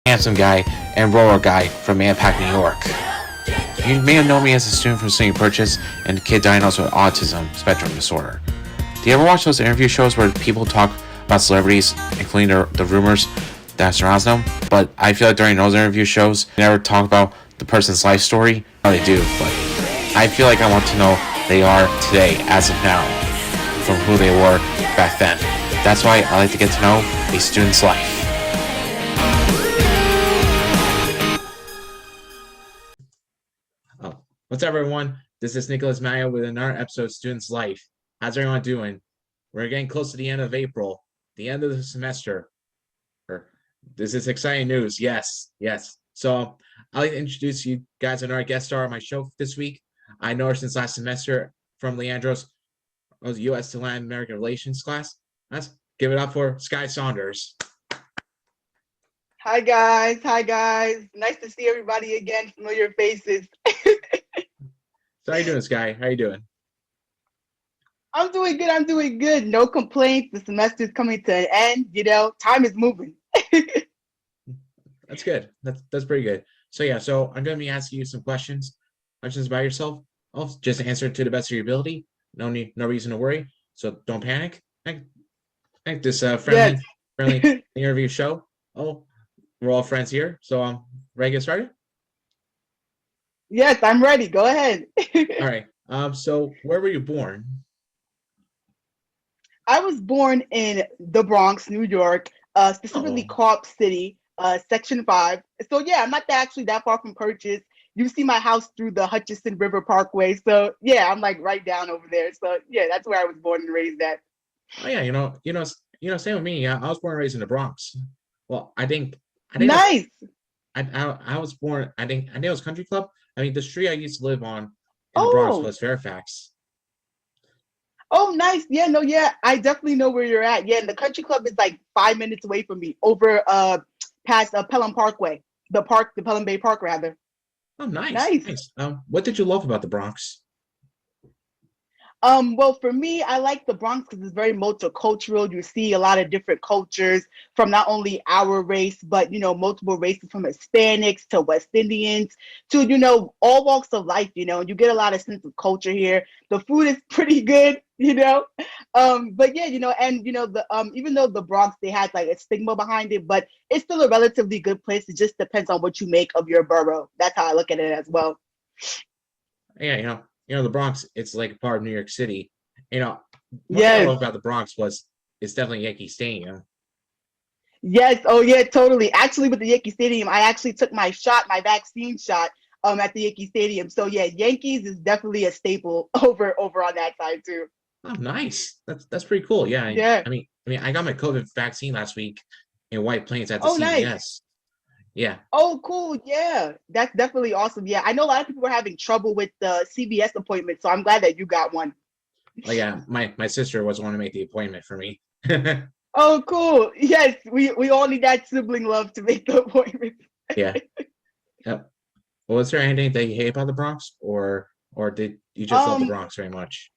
handsome guy and roller guy from Manpack, New York. You may have known me as a student from SUNY Purchase and a kid diagnosed with autism spectrum disorder. Do you ever watch those interview shows where people talk about celebrities, including the rumors that surrounds them? But I feel like during those interview shows, they never talk about the person's life story. No, they do, but I feel like I want to know they are today, as of now, from who they were back then. That's why I like to get to know a student's life. Oh, what's up, everyone? This is Nicholas Madio with another episode of Student's Life. How's everyone doing? We're getting close to the end of April, the end of the semester. This is exciting news. Yes. So I'd like to introduce you guys another guest star on my show this week. I know her since last semester from Leandro's U.S. to Latin American Relations class. Let's give it up for Skye Saunders. Hi guys. Nice to see everybody again. Familiar faces. So how you doing, Skye? How you doing? I'm doing good. No complaints. The semester's coming to an end. Time is moving. That's good. That's pretty good. So I'm going to be asking you some questions about yourself. I'll just answer to the best of your ability. No reason to worry. So don't panic. I think this friendly interview show. Oh, we're all friends here. So ready to get started? Yes, I'm ready. Go ahead. All right. So where were you born? I was born in the Bronx, New York, specifically Co-op City, Section 5. So yeah, I'm not actually that far from Purchase. You see my house through the Hutchinson River Parkway. So yeah, I'm like right down over there. So yeah, that's where I was born and raised at. Oh yeah, same with me. I was born and raised in the Bronx. Well, I think nice. I was born. I think it was Country Club. I mean, the street I used to live on in the Bronx was Fairfax. Oh, nice. Yeah. I definitely know where you're at. Yeah, and the Country Club is like 5 minutes away from me, over past Pelham Parkway, the Pelham Bay Park rather. Oh, nice. What did you love about the Bronx? Well, for me, I like the Bronx because it's very multicultural. You see a lot of different cultures from not only our race, but multiple races, from Hispanics to West Indians to all walks of life. You get a lot of sense of culture here. The food is pretty good. But yeah, and the even though the Bronx, they had like a stigma behind it, but it's still a relatively good place. It just depends on what you make of your borough. That's how I look at it as well. Yeah, the Bronx, it's like a part of New York City. One thing I Yes. love about the Bronx it's definitely Yankee Stadium. Yes. Oh yeah, totally. Actually, with the Yankee Stadium, I actually took my vaccine shot, at the Yankee Stadium. So yeah, Yankees is definitely a staple over on that side too. Oh, nice. That's pretty cool. Yeah. Yeah. I mean, I got my COVID vaccine last week in White Plains at the Oh, CVS. nice. Yeah. Oh, cool. Yeah, that's definitely awesome. Yeah, I know a lot of people were having trouble with the CVS appointment, so I'm glad that you got one. Oh yeah, my sister was wanting to make the appointment for me. Oh, cool. Yes, we all need that sibling love to make the appointment. Yeah. Yep. Well, was there anything that you hate about the Bronx, or did you just love the Bronx very much?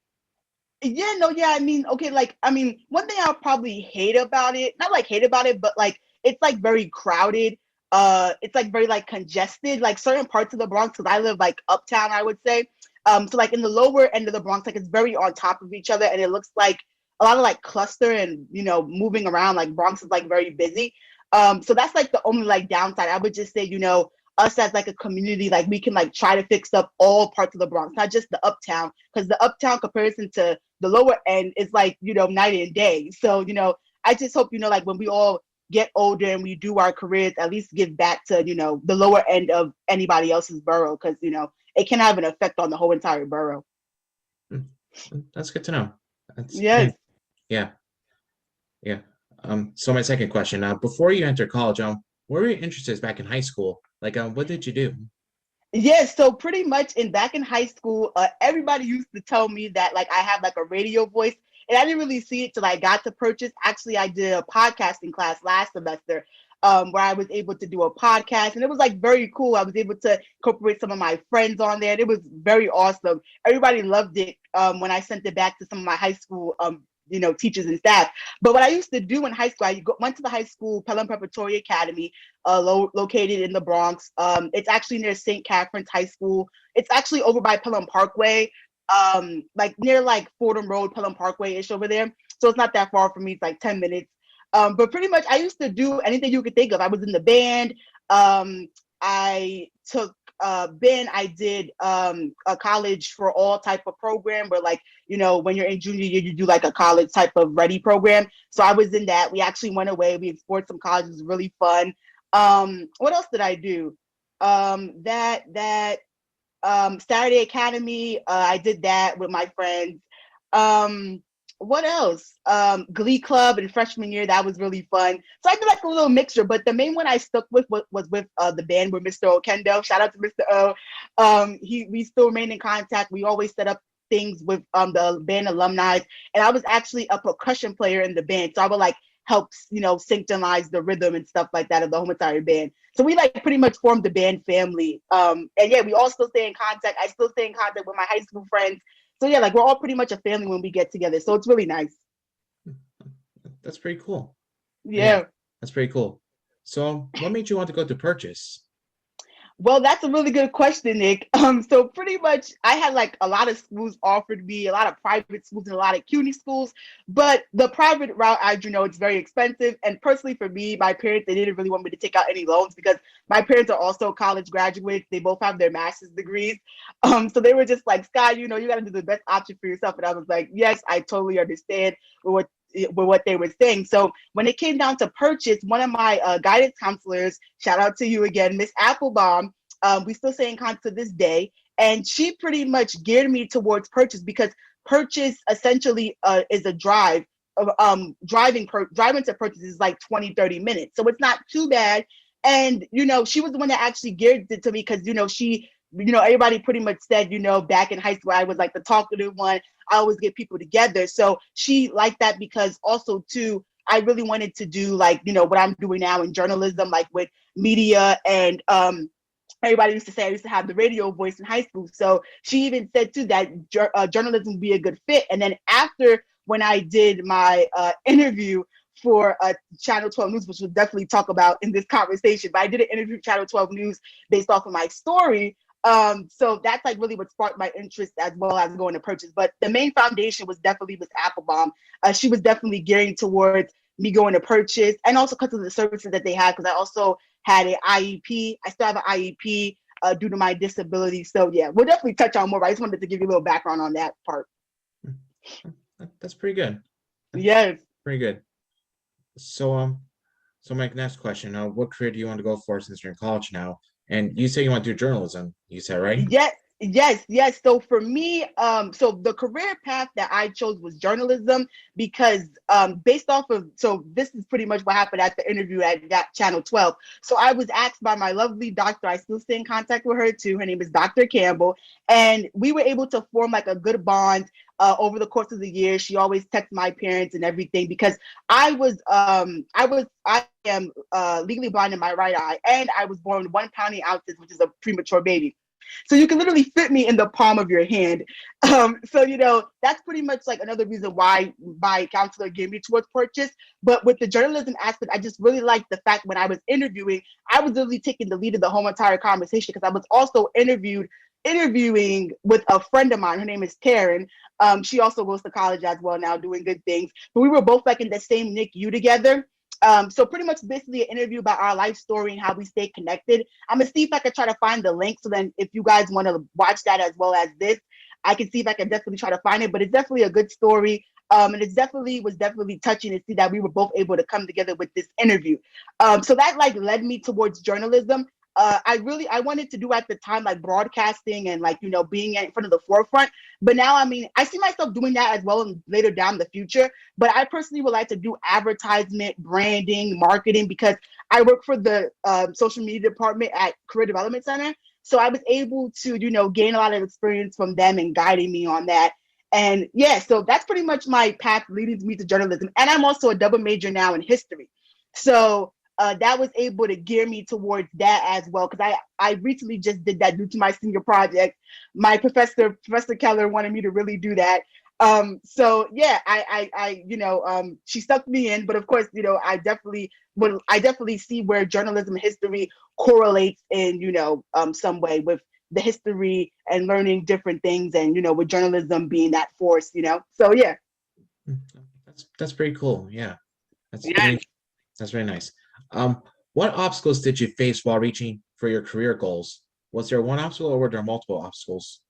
Yeah, no, yeah. One thing I'll probably hate about it, not like hate about it, but like it's like very crowded. It's like very like congested, like certain parts of the Bronx, because I live like uptown, I would say. So like in the lower end of the Bronx, like it's very on top of each other, and it looks like a lot of like cluster and moving around. Like Bronx is like very busy. So that's like the only like downside. I would just say, us as like a community, like we can like try to fix up all parts of the Bronx, not just the uptown, because the uptown comparison to the lower end is like night and day. So I just hope like when we all get older and we do our careers, at least give back to the lower end of anybody else's borough, because it can have an effect on the whole entire borough. That's good to know. Yes. Yeah. So my second question, before you enter college, what were your interests back in high school? Like, what did you do? Yeah, so pretty much back in high school, everybody used to tell me that like I have like a radio voice, and I didn't really see it till I got to Purchase. Actually, I did a podcasting class last semester, where I was able to do a podcast, and it was like very cool. I was able to incorporate some of my friends on there, and it was very awesome. Everybody loved it when I sent it back to some of my high school teachers and staff. But what I used to do in high school, went to the high school Pelham Preparatory Academy, located in the Bronx. It's actually near St. Catherine's High School. It's actually over by Pelham Parkway, like near like Fordham Road, Pelham Parkway ish over there. So it's not that far from me. It's like 10 minutes. But pretty much I used to do anything you could think of. I was in the band. I took I did a college for all type of program where, like, when you're in junior year, you do like a college type of ready program. So I was in that. We actually went away. We explored some colleges. It was really fun. What else did I do? Saturday Academy, I did that with my friends. What else? Glee Club in freshman year, that was really fun. So I did like a little mixture, but the main one I stuck with was with the band with Mr. Okendo. Shout out to Mr. O. We still remain in contact. We always set up things with the band alumni, and I was actually a percussion player in the band, so I would like help synchronize the rhythm and stuff like that of the whole entire band. So we like pretty much formed the band family. And yeah, we all still stay in contact. I still stay in contact with my high school friends. So yeah, like we're all pretty much a family when we get together. So it's really nice. That's pretty cool. Yeah. That's pretty cool. So what made you want to go to Purchase? Well, that's a really good question, Nick. So pretty much I had like a lot of schools offered me, a lot of private schools and a lot of CUNY schools, but the private route, as you know, it's very expensive. And personally for me, my parents, they didn't really want me to take out any loans because my parents are also college graduates. They both have their master's degrees. So they were just like, Skye, you got to do the best option for yourself. And I was like, yes, I totally understand with what they were saying. So when it came down to Purchase, one of my guidance counselors, shout out to you again, Miss Applebaum, we still stay in contact to this day, and she pretty much geared me towards Purchase because Purchase essentially is a drive. Driving to Purchase is like 20-30 minutes, so it's not too bad. And she was the one that actually geared it to me because everybody pretty much said, back in high school, I was like the talkative one. I always get people together. So she liked that because also too, I really wanted to do like, what I'm doing now in journalism, like with media and everybody used to say I used to have the radio voice in high school. So she even said too that journalism would be a good fit. And then after when I did my interview for Channel 12 News, which we'll definitely talk about in this conversation, but I did an interview for Channel 12 News based off of my story. So that's like really what sparked my interest as well as going to Purchase. But the main foundation was definitely Miss Applebaum. She was definitely gearing towards me going to Purchase, and also because of the services that they had, because I also had an IEP. I still have an IEP due to my disability. So yeah, we'll definitely touch on more, but I just wanted to give you a little background on that part. That's pretty good. Yes. Pretty good. So my next question, what career do you want to go for since you're in college now? And you say you want to do journalism, you said, right? Yes. So for me, so the career path that I chose was journalism because based off of, so this is pretty much what happened at the interview at that Channel 12. So I was asked by my lovely doctor, I still stay in contact with her too. Her name is Dr. Campbell. And we were able to form like a good bond over the course of the year. She always texts my parents and everything because I am legally blind in my right eye, and I was born 1 pound 8 ounces, which is a premature baby. So you can literally fit me in the palm of your hand. So that's pretty much like another reason why my counselor gave me towards Purchase. But with the journalism aspect, I just really liked the fact when I was interviewing, I was literally taking the lead of the whole entire conversation because I was also interviewing with a friend of mine. Her name is Karen. She also goes to college as well now, doing good things. But we were both like in the same NICU together. So pretty much basically an interview about our life story and how we stay connected. I'm gonna see if I can try to find the link. So then if you guys want to watch that as well as this, I can see if I can definitely try to find it. But it's definitely a good story. And it was definitely touching to see that we were both able to come together with this interview. So that like led me towards journalism. I wanted to do at the time like broadcasting and like being in front of the forefront, but now I see myself doing that as well later down the future. But I personally would like to do advertisement, branding, marketing, because I work for the social media department at Career Development Center, so I was able to gain a lot of experience from them and guiding me on that. And yeah, so that's pretty much my path leading me to journalism. And I'm also a double major now in history, so that was able to gear me towards that as well, because I recently just did that due to my senior project. My Professor Keller wanted me to really do that. So yeah, she sucked me in, but of course, I definitely see where journalism history correlates in, some way with the history and learning different things, and with journalism being that force, So yeah. That's pretty cool. Yeah, that's Yeah. very that's very nice. What obstacles did you face while reaching for your career goals? Was there one obstacle or were there multiple obstacles?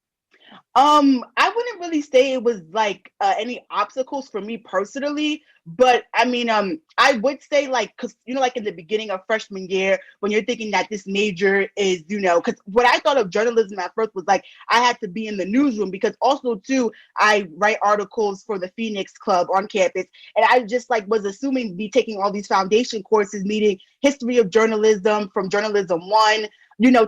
I wouldn't really say it was like any obstacles for me personally, but I mean, I would say like, cause like in the beginning of freshman year, when you're thinking that this major is, cause what I thought of journalism at first was like I had to be in the newsroom, because also too I write articles for the Phoenix Club on campus, and I just like was assuming be taking all these foundation courses, meaning history of journalism from journalism one,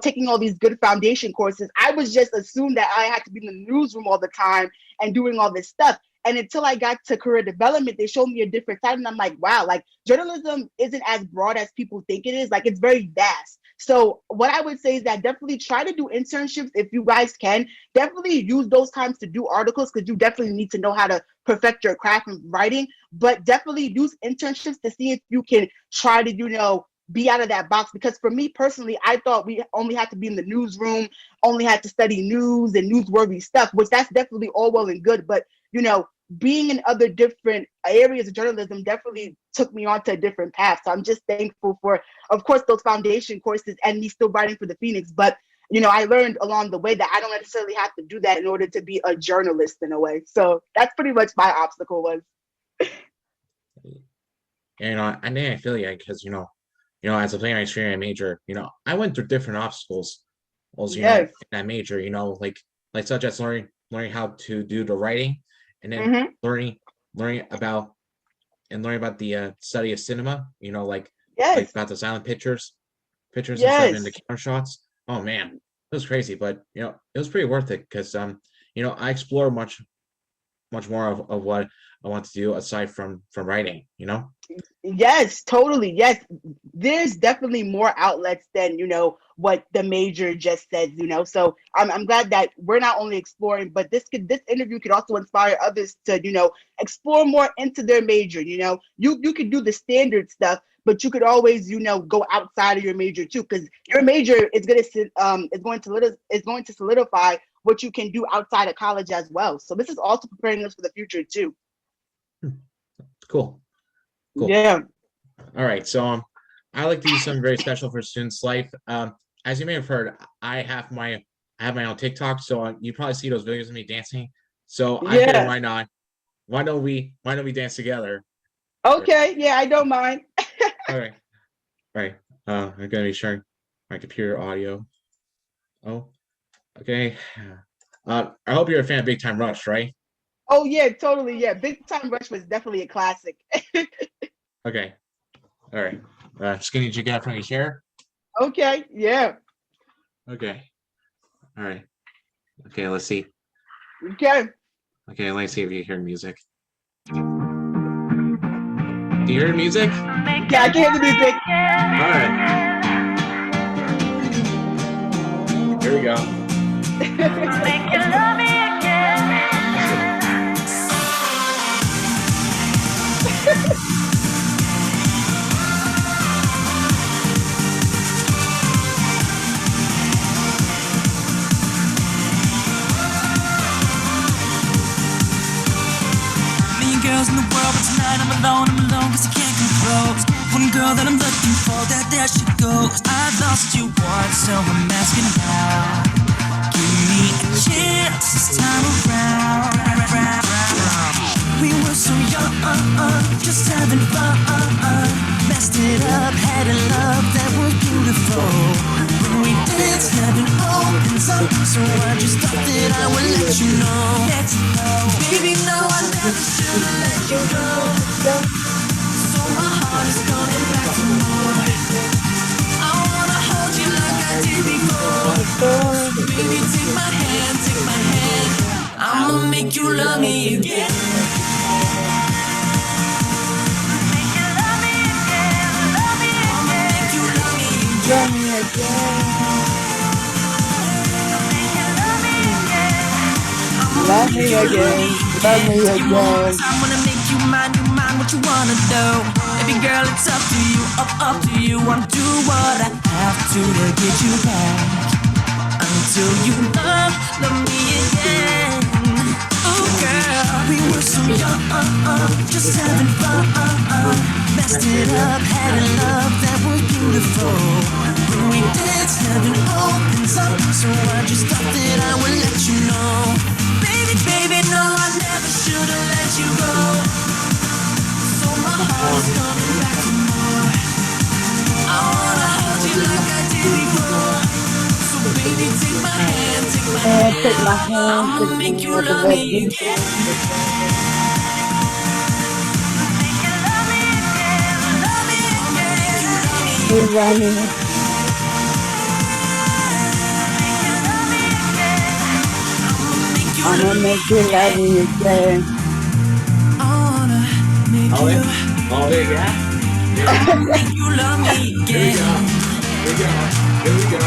taking all these good foundation courses. I was just assumed that I had to be in the newsroom all the time and doing all this stuff. And until I got to career development, they showed me a different side. And I'm like, wow, like journalism isn't as broad as people think it is. Like it's very vast. So what I would say is that definitely try to do internships if you guys can. Definitely use those times to do articles, because you definitely need to know how to perfect your craft in writing. But definitely use internships to see if you can try to, be out of that box. Because for me personally, I thought we only had to be in the newsroom, only had to study news and newsworthy stuff, which that's definitely all well and good. But, being in other different areas of journalism definitely took me onto a different path. So I'm just thankful for, of course, those foundation courses and me still writing for the Phoenix. But, I learned along the way that I don't necessarily have to do that in order to be a journalist in a way. So that's pretty much my obstacle was. And then I feel like, because as a playwright training major, I went through different obstacles. Also, in Yes. that major, like such as learning how to do the writing, and then Mm-hmm. learning about the study of cinema. Like Yes. about the silent pictures and stuff, and the Yes. camera shots. Oh man, it was crazy, but it was pretty worth it, because I explore much more of what I want to do aside from writing. Yes, totally. Yes, there's definitely more outlets than what the major just says. So I'm glad that we're not only exploring, but this interview could also inspire others to explore more into their major. You could do the standard stuff, but you could always go outside of your major too, because your major is going to solidify what you can do outside of college as well. So this is also preparing us for the future too. Cool. Yeah. All right, so I like to do something very special for students' life. As you may have heard, I have my own TikTok, so you probably see those videos of me dancing. So I figured, Yeah. why not? Why don't we dance together? Okay. Yeah, I don't mind. All right, all right. I'm gonna be sharing my computer audio. Oh, okay. I hope you're a fan of Big Time Rush, right? Oh yeah, totally. Yeah, Big Time Rush was definitely a classic. Okay. All right. Just gonna need you to get up from your chair. Okay. Yeah. Okay. All right. Okay. Let's see. Okay. Okay. Let's see if you hear music. Do you hear music? Yeah, I can hear the music. All right. Here we go. Make you love me again. Million girls in the world, but tonight I'm alone cause I can't control. One girl that I'm looking for, there she goes. I've lost you once, so I'm asking now. Give me a chance this time around. We were so young, just having fun. Messed it up, had a love that was beautiful. When we danced, heaven opens up. So I just thought that I would let you know. Baby, no, I never should've let you go. So my heart is coming back for more. I wanna hold you like I did before. Baby, take my hand, I'ma make you love me again. Make you love me again, I'ma make you love me again. Make you love me again, Love me again. again. Take you one more time, wanna make you mine, what you wanna do. Baby girl, it's up to you, up to you. Wanna do what I have to get you back. Until you love me again. Oh girl, we were so young, just having fun. Messed it up, had a love that was beautiful. When we danced, heaven opens up. So I just thought that I would let you know. Baby, no, I never should've let you go. So my heart is coming back for more. I wanna hold you like I did before. So baby, take my hand, I'ma make you love me again. I'ma make you love me again. Oh, there you go. I'ma make you love me again. Here we go.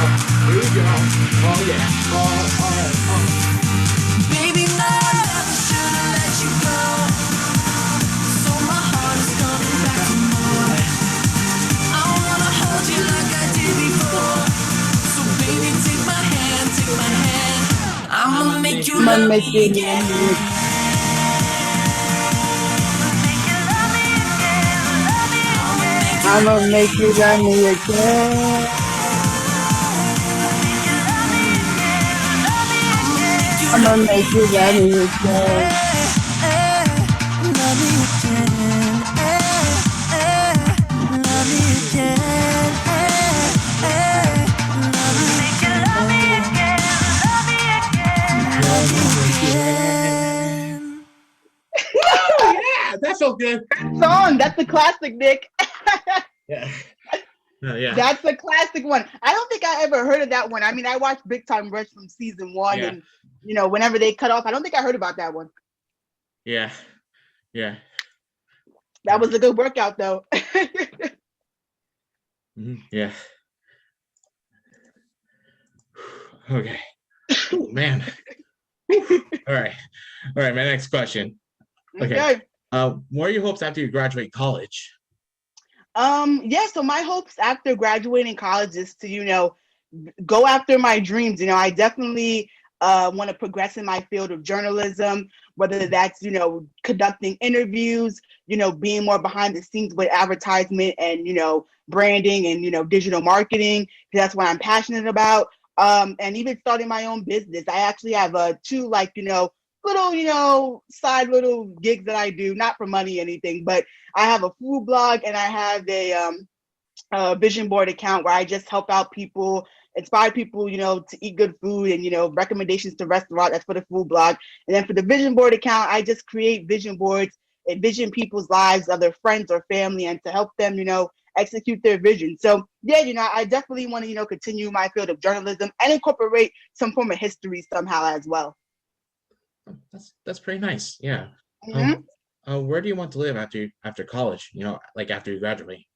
Oh yeah. Oh. Baby, no, I never should've let you go. So my heart is coming back for more. I wanna hold you like I did before. So baby, take my hand. I'ma make you love me again. I'ma make you love me again. I'ma make you love me again. Love me again. Love me again. Love me again. Oh yeah, that felt good. Song, that's the classic, Nick. Yeah. Yeah. That's a classic one. I don't think I ever heard of that one. I mean, I watched Big Time Rush from season 1, Yeah. and whenever they cut off, I don't think I heard about that one. Yeah. That was a good workout, though. Yeah. Okay. Ooh, man. All right. My next question. Okay. What are your hopes after you graduate college? So my hopes after graduating college is to, go after my dreams. I definitely want to progress in my field of journalism, whether that's, conducting interviews, being more behind the scenes with advertisement and, branding and, digital marketing. That's what I'm passionate about. And even starting my own business. I actually have two little, side little gigs that I do, not for money or anything, but I have a food blog and I have a vision board account where I just help out people, inspire people, to eat good food and, recommendations to restaurant. That's for the food blog. And then for the vision board account, I just create vision boards, envision people's lives of their friends or family and to help them, execute their vision. So yeah, I definitely want to, continue my field of journalism and incorporate some form of history somehow as well. That's pretty nice. Yeah. Mm-hmm. Where do you want to live after college? Like after you graduate?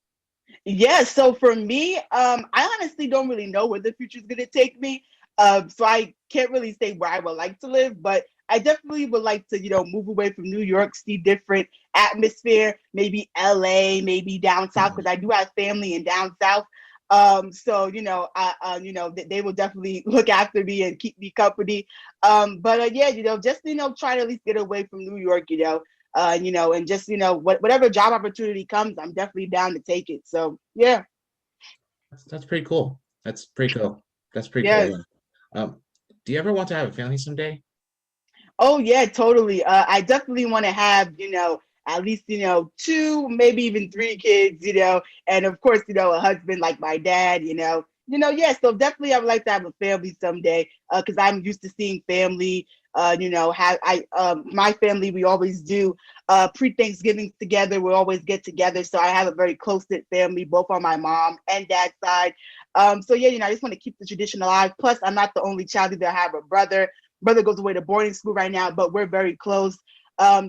Yeah, so for me, I honestly don't really know where the future is going to take me. So I can't really say where I would like to live, but I definitely would like to, move away from New York, see different atmosphere, maybe LA, maybe down south, because I do have family in down south. So they will definitely look after me and keep me company. But yeah, just try to at least get away from New York, and just whatever job opportunity comes, I'm definitely down to take it. So yeah, that's pretty cool. That's pretty cool. Yes. Cool. Do you ever want to have a family someday? Oh yeah, totally. I definitely want to have at least 2, maybe even 3 kids, and of course a husband like my dad, yeah. So definitely I would like to have a family someday, because I'm used to seeing family. My family, we always do pre-Thanksgiving together. We always get together. So I have a very close-knit family, both on my mom and dad's side. So yeah, I just want to keep the tradition alive. Plus, I'm not the only child either. I have a brother. Brother goes away to boarding school right now, but we're very close.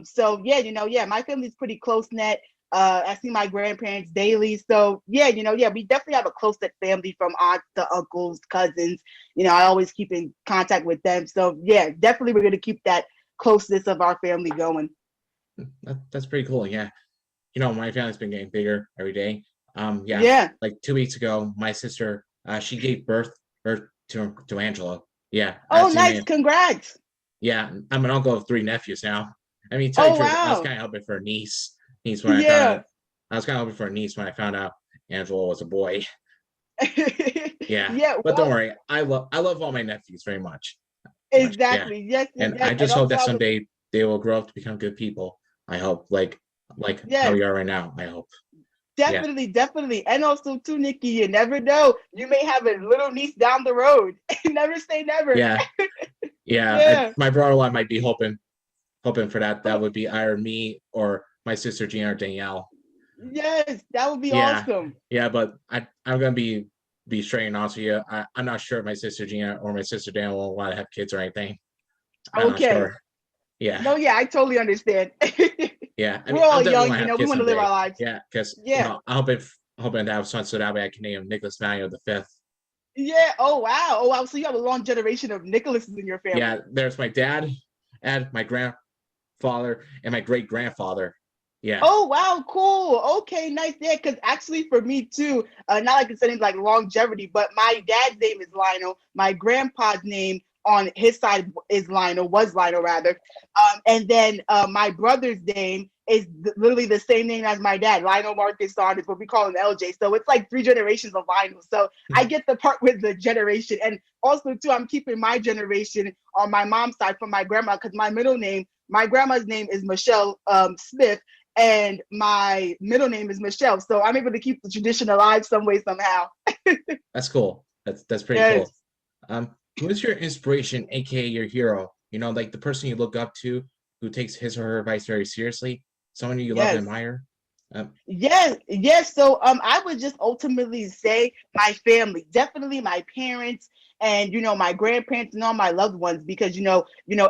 So yeah, yeah, my family's pretty close-knit. I see my grandparents daily. So yeah, we definitely have a close-knit family from aunts to uncles, cousins. I always keep in contact with them. So yeah, definitely we're going to keep that closeness of our family going. That's pretty cool. Yeah. My family's been getting bigger every day. Yeah. Yeah. Like 2 weeks ago, my sister, she gave birth to Angela. Yeah. Oh, As you nice. may, Congrats. yeah. I'm an uncle of 3 nephews now. I mean, tell you Oh, the truth, I was wow. kind of hoping for a niece. Niece when I found Yeah. out. I was kind of hoping for a niece when I found out Angela was a boy. Yeah. Yeah. But don't Well, worry. I love all my nephews very much. Much. Yeah. exactly. Yes, And yes. I And just hope also, that I was, someday they will grow up to become good people. I hope, like how yes. we are right now. I hope. Yeah. Definitely, definitely. And also too, Nikki, you never know. You may have a little niece down the road. Never say never. Yeah. Yeah. Yeah. My brother-in-law might be hoping for that. That would be either me or my sister Gina or Danielle. Yes, that would be Yeah. awesome. Yeah, but I'm gonna be straight and honest with you. I'm not sure if my sister Gina or my sister Danielle will want to have kids or anything. I'm not Okay. sure. Yeah. No, yeah, I totally understand. Yeah. I We're mean, I'm all definitely young, want to have we kids want to live our someday. lives. Yeah, because Yeah. hoping to have a son so that way I can name him Nicholas Madio the fifth. Yeah. Oh, wow. Oh, wow. So you have a long generation of Nicholases in your family. Yeah, there's my dad and my grandfather and my great grandfather. Yeah. Oh, wow. Cool. Okay, nice. Yeah, because actually for me too, not like considering like longevity, but my dad's name is Lionel. My grandpa's name on his side is Lionel, was Lionel rather. And then my brother's name is literally the same name as my dad, Lionel Marcus Saunders, but we call him LJ. So it's like 3 generations of Lionel. So I get the part with the generation. And also too, I'm keeping my generation on my mom's side from my grandma because my grandma's name is Michelle Smith and my middle name is Michelle. So I'm able to keep the tradition alive some way, somehow. That's cool. That's pretty Yes. cool. Who is your inspiration, aka your hero? Like the person you look up to, who takes his or her advice very seriously, someone you love and Yes. admire. Yes. So I would just ultimately say my family, definitely my parents and my grandparents and all my loved ones, because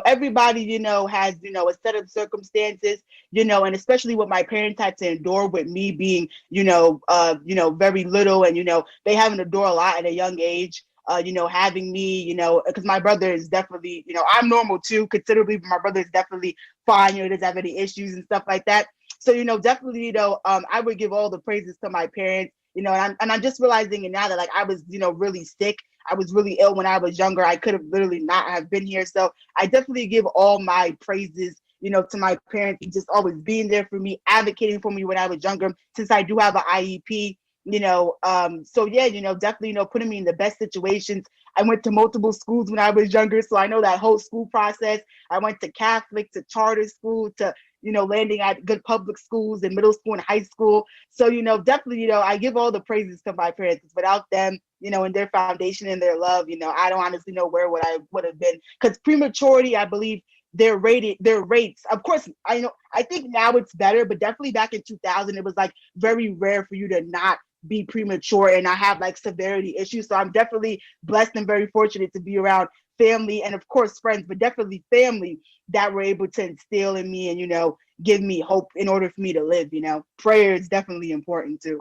everybody has a set of circumstances, and especially what my parents had to endure with me being very little, and they having to endure a lot at a young age. Having me, because my brother is definitely, I'm normal too, considerably, but my brother is definitely fine. He doesn't have any issues and stuff like that. So, definitely, I would give all the praises to my parents, and I'm just realizing it now that like I was, really sick. I was really ill when I was younger. I could have literally not have been here. So I definitely give all my praises, to my parents, just always being there for me, advocating for me when I was younger, since I do have an IEP. So yeah, definitely, putting me in the best situations. I went to multiple schools when I was younger, so I know that whole school process. I went to Catholic, to charter school, to landing at good public schools in middle school and high school. So definitely, I give all the praises to my parents. Without them, and their foundation and their love, I don't honestly know where would I would have been, because prematurity, I believe, their rates, of course, I think now it's better, but definitely back in 2000 it was like very rare for you to not be premature and I have like severity issues. So I'm definitely blessed and very fortunate to be around family and of course friends, but definitely family that were able to instill in me and give me hope in order for me to live. Prayer is definitely important too.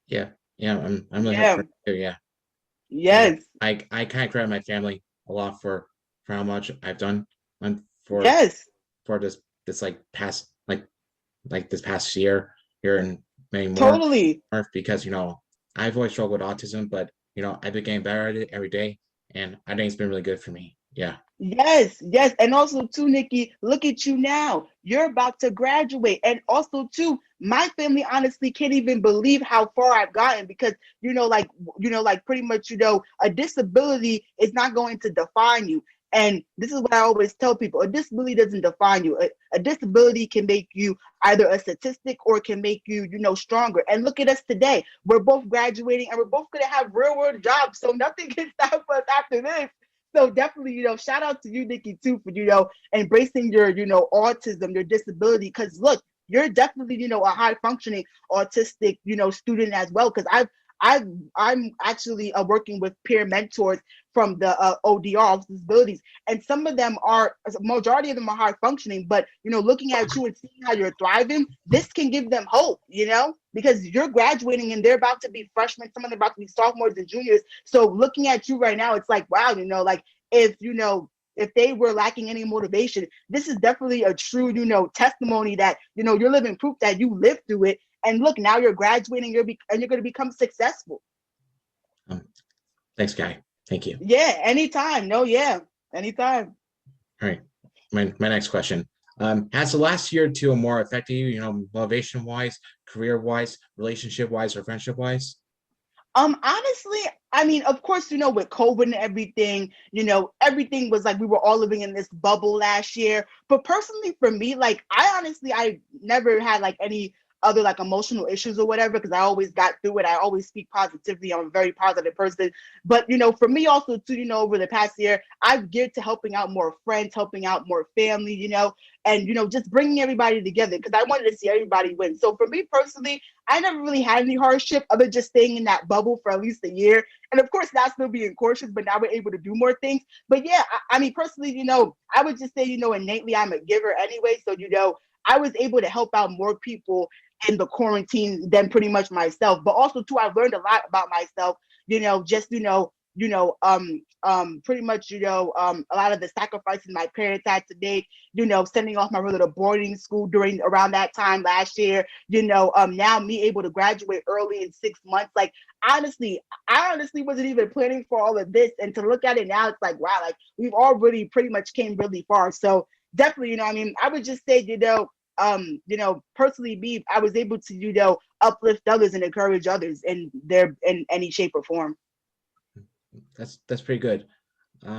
Yeah, I'm really Yeah. hoping too. Yeah. Yes. I kind of credit my family a lot for how much I've done and for Yes. this like past like this past year here and many more. Totally. Because I've always struggled with autism, but I've been getting better at it every day, and I think it's been really good for me. Yeah. Yes, and also too, Nikki, look at you now. You're about to graduate. And also too, my family honestly can't even believe how far I've gotten because like pretty much, a disability is not going to define you. And this is what I always tell people. A disability doesn't define you. A disability can make you either a statistic or can make you, stronger. And look at us today. We're both graduating and we're both going to have real world jobs. So nothing can stop us after this. So definitely, shout out to you, Nikki, too, for, embracing your, autism, your disability. Because look, you're definitely, a high functioning autistic, student as well. Because I'm actually working with peer mentors from the ODR, Office of Disabilities, and some of them majority of them are high functioning. But looking at you and seeing how you're thriving, this can give them hope, because you're graduating and they're about to be freshmen, some of them about to be sophomores and juniors. So looking at you right now, it's like wow, like if if they were lacking any motivation, this is definitely a true, testimony that, you're living proof that you lived through it. And look, now you're graduating, and you're going to become successful. Thanks, Guy. Thank you. Yeah, anytime. No, yeah, anytime. All right. My next question. Has the last year or two or more affected you, motivation wise, career wise, relationship wise, or friendship wise? Honestly, I mean, of course, with COVID and everything, everything was like we were all living in this bubble last year. But personally, for me, like I never had like any other like emotional issues or whatever, because I always got through it. I always speak positively. I'm a very positive person. But for me also too, over the past year, I've geared to helping out more friends, helping out more family, and just bringing everybody together, because I wanted to see everybody win. So for me personally, I never really had any hardship other just staying in that bubble for at least a year. And of course, now still being cautious, but now we're able to do more things. But yeah, I mean, personally, I would just say, innately, I'm a giver anyway. So, I was able to help out more people in the quarantine than pretty much myself. But also too, I've learned a lot about myself, just, pretty much, a lot of the sacrifices my parents had to make, sending off my brother to boarding school around that time last year, now me able to graduate early in 6 months. Like, honestly, I honestly wasn't even planning for all of this. And to look at it now, it's like, wow, like we've already pretty much came really far. So definitely, I would just say, personally, I was able to, uplift others and encourage others in any shape or form. That's pretty good.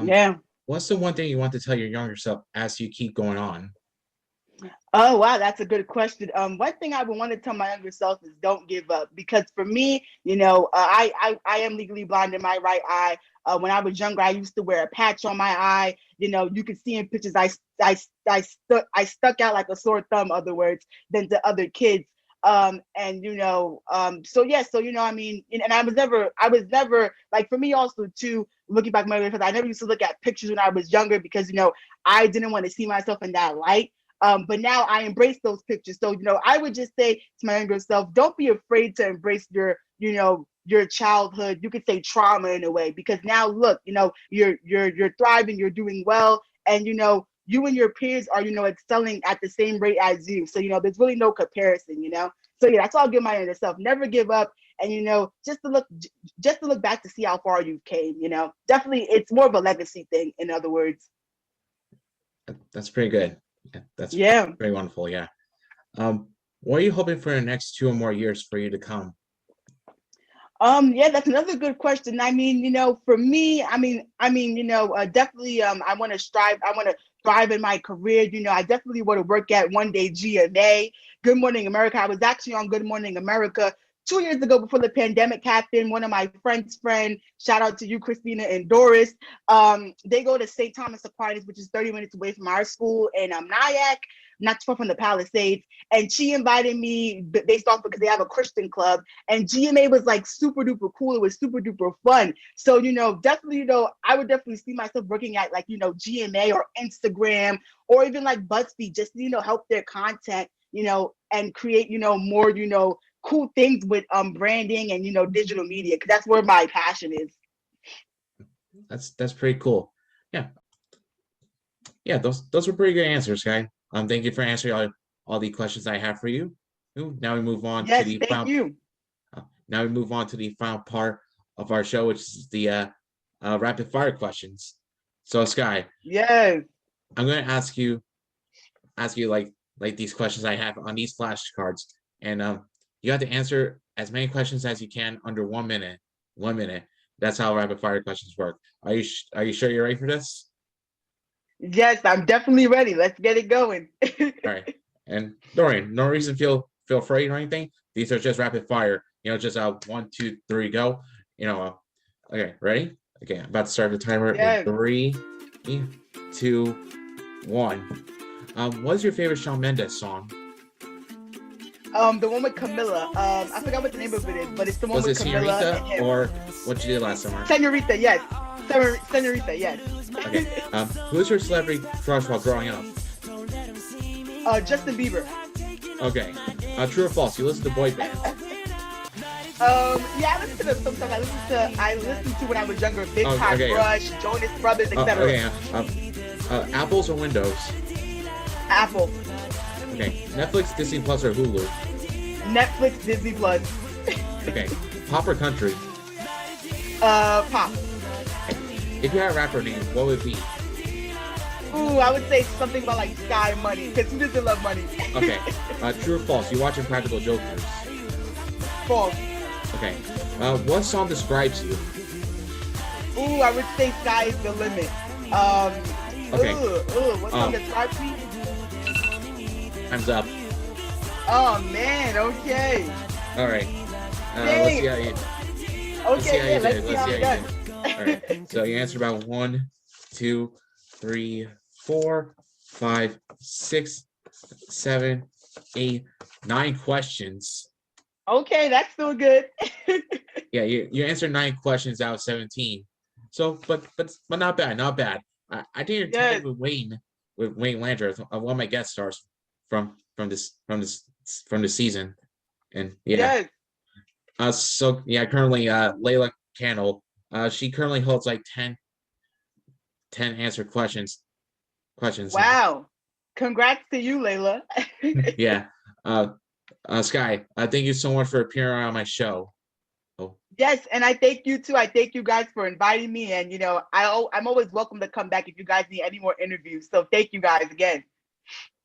Yeah. What's the one thing you want to tell your younger self as you keep going on? Oh wow, that's a good question. One thing I would want to tell my younger self is don't give up, because for me, I am legally blind in my right eye. When I was younger, I used to wear a patch on my eye. You could see in pictures I stuck out like a sore thumb, other words, than to other kids. So yeah, so I mean, and I was never like, for me also too, looking back my life, I never used to look at pictures when I was younger, because I didn't want to see myself in that light. But now I embrace those pictures. So I would just say to my younger self, don't be afraid to embrace your childhood, you could say trauma in a way, because now look, you're thriving, you're doing well, and you and your peers are, excelling at the same rate as you. So, there's really no comparison, So yeah, that's all I'll give my inner self. Never give up. And, just to look back to see how far you came, definitely it's more of a legacy thing, in other words. That's pretty good. That's very wonderful. Yeah. What are you hoping for the next 2 or more years for you to come? Yeah, that's another good question. I mean, for me, definitely, I want to thrive in my career. I definitely want to work at one day GMA, Good Morning America. I was actually on Good Morning America 2 years ago before the pandemic happened. One of my friend, shout out to you, Christina and Doris. They go to St. Thomas Aquinas, which is 30 minutes away from our school in Nyack, not too far from the Palisades. And she invited me based off because they have a Christian club. And GMA was like super duper cool. It was super duper fun. So, definitely, I would definitely see myself working at like, GMA or Instagram or even like BuzzFeed, just, help their content, and create, more, cool things with branding and digital media, because that's where my passion is. That's pretty cool. Yeah, those were pretty good answers, Skye. Thank you for answering all the questions I have for you. Now we move on to the final. Now we move on to the final part of our show, which is the rapid fire questions. So Skye, yes, I'm going to ask you like these questions I have on these flashcards, and you have to answer as many questions as you can under 1 minute. 1 minute. That's how rapid fire questions work. Are you sure you're ready for this? Yes, I'm definitely ready. Let's get it going. All right. And don't worry, no reason to feel afraid or anything. These are just rapid fire. Just 1, 2, 3, go. Okay, ready? Okay, I'm about to start the timer in 3, 2, 1. What's your favorite Shawn Mendes song? The one with Camilla. I forgot what the name of it is, but it's the one with Camilla. Was it Senorita or what you did last summer? Senorita, yes. Senorita, yes. Okay. Who's your celebrity crush while growing up? Justin Bieber. Okay. True or false? You listen to boy bands? Yeah, I listen to them sometimes. I listen to when I was younger, Big Time Rush, Jonas Brothers, etc. Okay. Apples or Windows? Apple. Okay. Netflix, Disney Plus, or Hulu? Netflix, Disney Plus. Okay. Pop or country? Pop. If you had a rapper name, what would it be? Ooh, I would say something about like Skye Money, because who doesn't love money? Okay. True or false? You watching Practical Jokers? False. Okay. What song describes you? Ooh, I would say Sky is the limit. Okay. What song describes me? Time's up. Oh man, okay. All right. Let's see how you. Let's see how you did. All right. So you answered about 1, 2, 3, 4, 5, 6, 7, 8, 9 questions. Okay, that's still good. Yeah, you answered 9 questions out of 17. So, but not bad, not bad. I did your time with Wayne Landry, one of my guest stars from the season, and yeah. So yeah, currently Layla Cannell, she currently holds like 10 answered questions. Wow. Congrats to you, Layla. Yeah. Skye, thank you so much for appearing on my show. Yes, and I thank you too. I thank you guys for inviting me, and I'm always welcome to come back if you guys need any more interviews. So thank you guys again.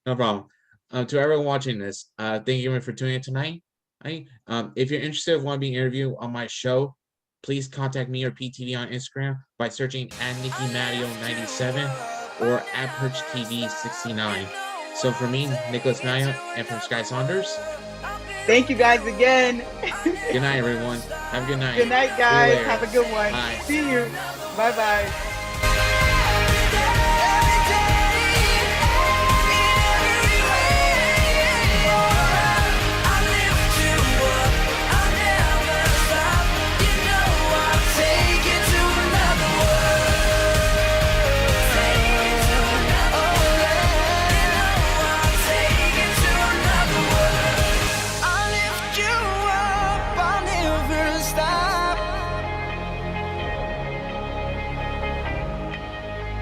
No problem. To everyone watching this, thank you for tuning in tonight. If you're interested in want to be interviewed on my show, please contact me or PTV on Instagram by searching @NickyMadio97 or @PerchTV69. So for me, Nicholas Madio, and from Skye Saunders. Thank you guys again. Good night, everyone. Have a good night. Good night, guys. later. Have a good one. Bye. See you. Bye-bye.